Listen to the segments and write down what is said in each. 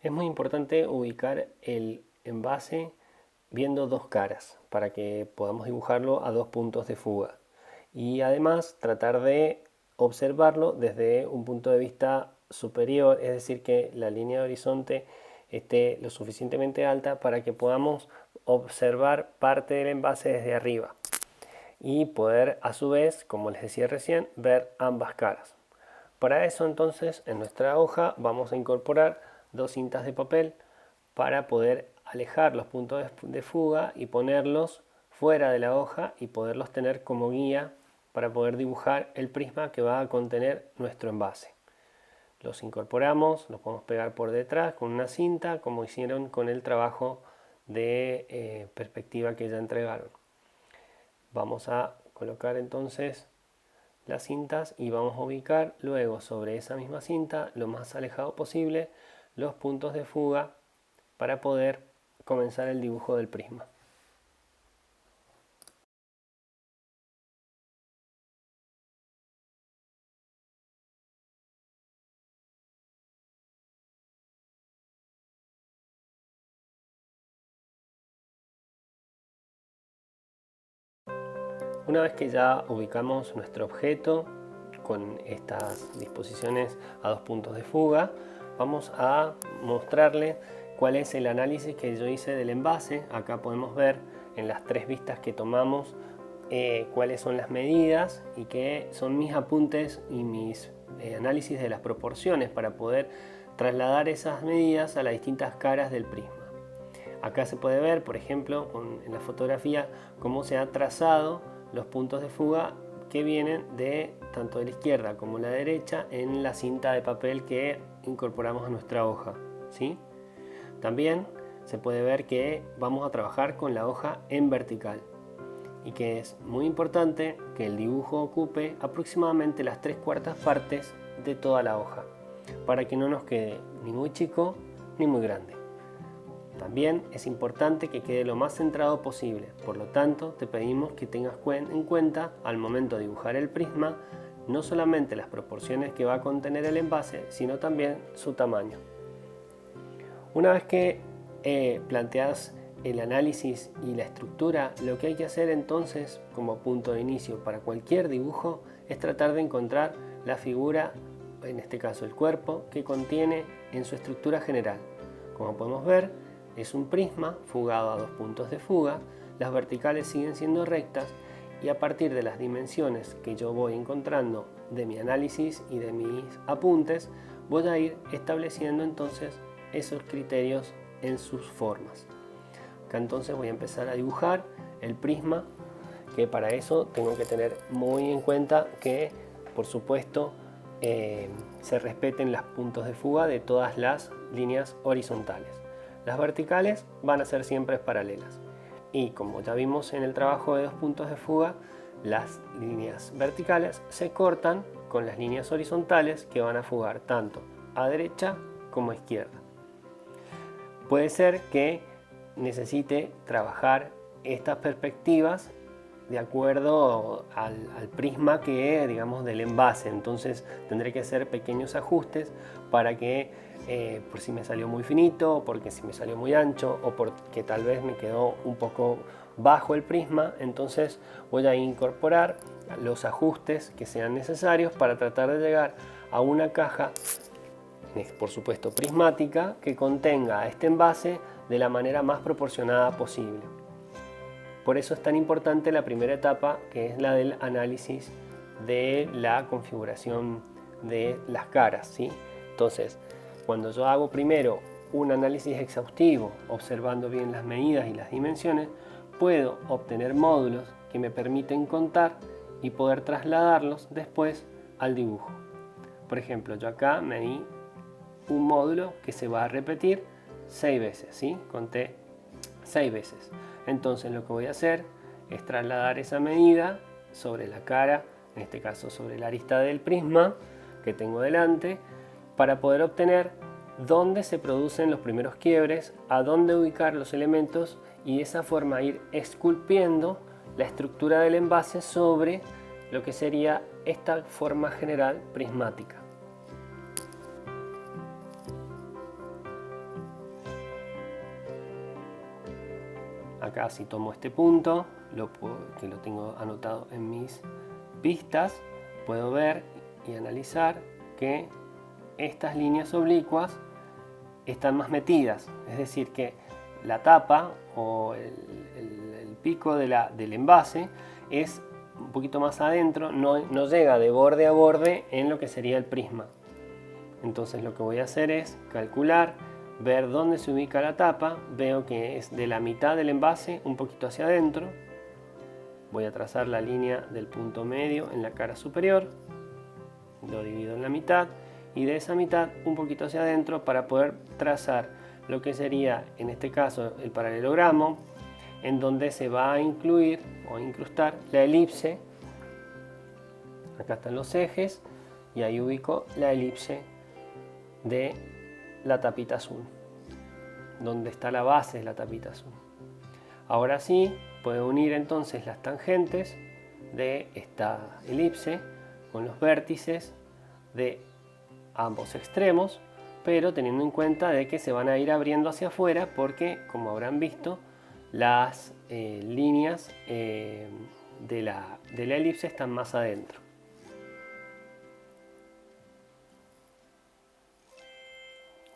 Es muy importante ubicar el envase viendo dos caras para que podamos dibujarlo a dos puntos de fuga. Y además tratar de observarlo desde un punto de vista superior, es decir, que la línea de horizonte esté lo suficientemente alta para que podamos observar parte del envase desde arriba y poder a su vez, como les decía recién, ver ambas caras. Para eso entonces en nuestra hoja vamos a incorporar dos cintas de papel para poder alejar los puntos de fuga y ponerlos fuera de la hoja y poderlos tener como guía para poder dibujar el prisma que va a contener nuestro envase. Los incorporamos, los podemos pegar por detrás con una cinta como hicieron con el trabajo de perspectiva que ya entregaron. Vamos a colocar entonces las cintas y vamos a ubicar luego sobre esa misma cinta, lo más alejado posible, los puntos de fuga para poder comenzar el dibujo del prisma. Una vez que ya ubicamos nuestro objeto con estas disposiciones a dos puntos de fuga, vamos a mostrarle cuál es el análisis que yo hice del envase. Acá podemos ver en las tres vistas que tomamos cuáles son las medidas y qué son mis apuntes y mis análisis de las proporciones para poder trasladar esas medidas a las distintas caras del prisma. Acá se puede ver, por ejemplo, en la fotografía, cómo se ha trazado los puntos de fuga que vienen de tanto de la izquierda como la derecha en la cinta de papel que incorporamos a nuestra hoja, ¿sí? También se puede ver que vamos a trabajar con la hoja en vertical y que es muy importante que el dibujo ocupe aproximadamente las 3/4 partes de toda la hoja para que no nos quede ni muy chico ni muy grande. También es importante que quede lo más centrado posible, por lo tanto te pedimos que tengas en cuenta al momento de dibujar el prisma no solamente las proporciones que va a contener el envase, sino también su tamaño. Una vez que planteas el análisis y la estructura, lo que hay que hacer entonces como punto de inicio para cualquier dibujo es tratar de encontrar la figura, en este caso el cuerpo, que contiene en su estructura general. Como podemos ver, es un prisma fugado a dos puntos de fuga, las verticales siguen siendo rectas y a partir de las dimensiones que yo voy encontrando de mi análisis y de mis apuntes, voy a ir estableciendo entonces esos criterios en sus formas. Acá entonces voy a empezar a dibujar el prisma, que para eso tengo que tener muy en cuenta que, por supuesto, se respeten los puntos de fuga de todas las líneas horizontales. Las verticales van a ser siempre paralelas. Y como ya vimos en el trabajo de dos puntos de fuga, las líneas verticales se cortan con las líneas horizontales que van a fugar tanto a derecha como a izquierda. Puede ser que necesite trabajar estas perspectivas de acuerdo al prisma que digamos del envase, entonces tendré que hacer pequeños ajustes para que por si me salió muy finito, porque si me salió muy ancho o porque tal vez me quedó un poco bajo el prisma, entonces voy a incorporar los ajustes que sean necesarios para tratar de llegar a una caja, por supuesto prismática, que contenga este envase de la manera más proporcionada posible. Por eso es tan importante la primera etapa, que es la del análisis de la configuración de las caras, ¿sí? Entonces, cuando yo hago primero un análisis exhaustivo, observando bien las medidas y las dimensiones, puedo obtener módulos que me permiten contar y poder trasladarlos después al dibujo. Por ejemplo, yo acá medí un módulo que se va a repetir 6 veces, ¿sí? Conté 6 veces. Entonces lo que voy a hacer es trasladar esa medida sobre la cara, en este caso sobre la arista del prisma que tengo delante, para poder obtener dónde se producen los primeros quiebres, a dónde ubicar los elementos y de esa forma ir esculpiendo la estructura del envase sobre lo que sería esta forma general prismática. acá si tomo este punto, que lo tengo anotado en mis pistas, puedo ver y analizar que estas líneas oblicuas están más metidas, es decir que la tapa o el pico del envase es un poquito más adentro, no llega de borde a borde en lo que sería el prisma. Entonces lo que voy a hacer es calcular, ver dónde se ubica la tapa, veo que es de la mitad del envase un poquito hacia adentro, voy a trazar la línea del punto medio en la cara superior, lo divido en la mitad y de esa mitad un poquito hacia adentro para poder trazar lo que sería en este caso el paralelogramo, en donde se va a incluir o incrustar la elipse. Acá están los ejes y ahí ubico la elipse de la tapita azul, donde está la base de la tapita azul. Ahora sí, puedo unir entonces las tangentes de esta elipse con los vértices de ambos extremos, pero teniendo en cuenta de que se van a ir abriendo hacia afuera porque, como habrán visto, las líneas de la elipse están más adentro.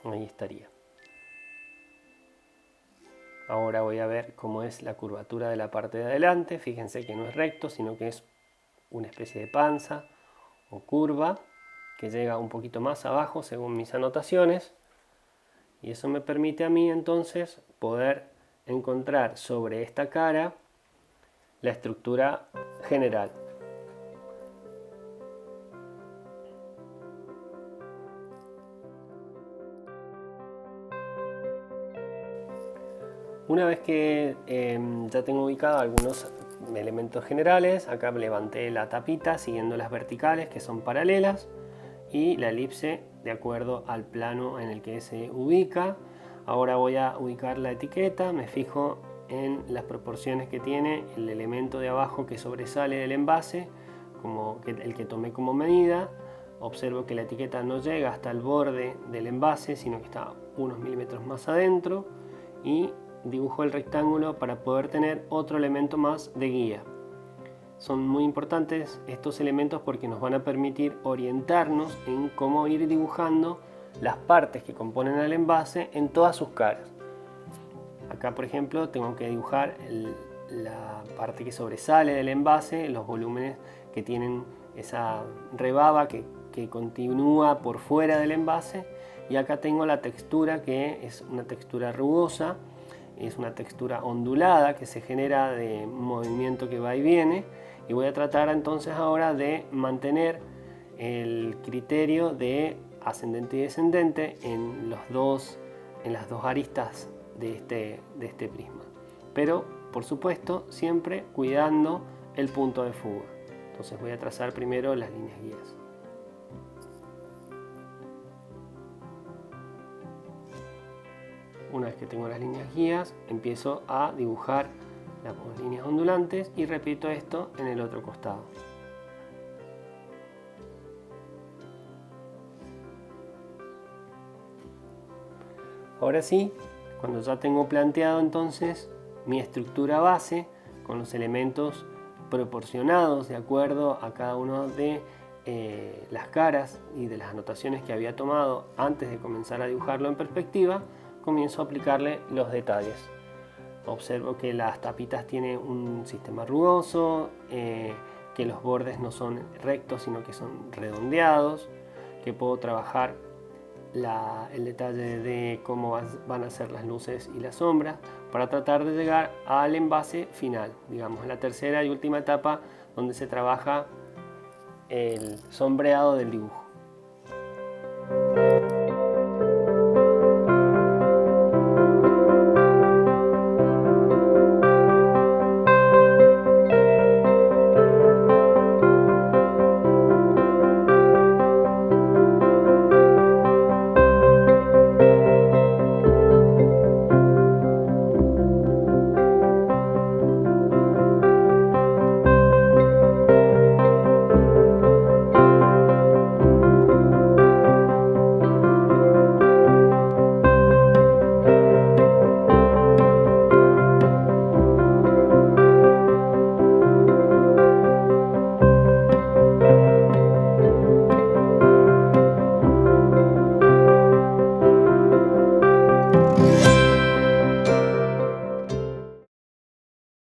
Ahí estaría. Ahora voy a ver cómo es la curvatura de la parte de adelante. Fíjense que no es recto, sino que es una especie de panza o curva que llega un poquito más abajo según mis anotaciones. Y eso me permite a mí entonces poder encontrar sobre esta cara la estructura general. Una vez que ya tengo ubicados algunos elementos generales, acá levanté la tapita siguiendo las verticales que son paralelas y la elipse de acuerdo al plano en el que se ubica. Ahora voy a ubicar la etiqueta, me fijo en las proporciones que tiene el elemento de abajo que sobresale del envase, como el que tomé como medida. Observo que la etiqueta no llega hasta el borde del envase, sino que está unos milímetros más adentro y dibujo el rectángulo para poder tener otro elemento más de guía. Son muy importantes estos elementos porque nos van a permitir orientarnos en cómo ir dibujando las partes que componen el envase en todas sus caras. Acá, por ejemplo, tengo que dibujar la parte que sobresale del envase, los volúmenes que tienen esa rebaba que continúa por fuera del envase, y acá tengo la textura, que es una textura rugosa, es una textura ondulada que se genera de movimiento que va y viene, y voy a tratar entonces ahora de mantener el criterio de ascendente y descendente en las dos aristas de este prisma, pero por supuesto siempre cuidando el punto de fuga. Entonces voy a trazar primero las líneas guías. Una vez que tengo las líneas guías, empiezo a dibujar las líneas ondulantes y repito esto en el otro costado. Ahora sí, cuando ya tengo planteado entonces mi estructura base con los elementos proporcionados de acuerdo a cada uno de las caras y de las anotaciones que había tomado antes de comenzar a dibujarlo en perspectiva, comienzo a aplicarle los detalles. Observo que las tapitas tienen un sistema rugoso, que los bordes no son rectos sino que son redondeados, que puedo trabajar el detalle de cómo van a ser las luces y las sombras para tratar de llegar al envase final, digamos, la tercera y última etapa donde se trabaja el sombreado del dibujo.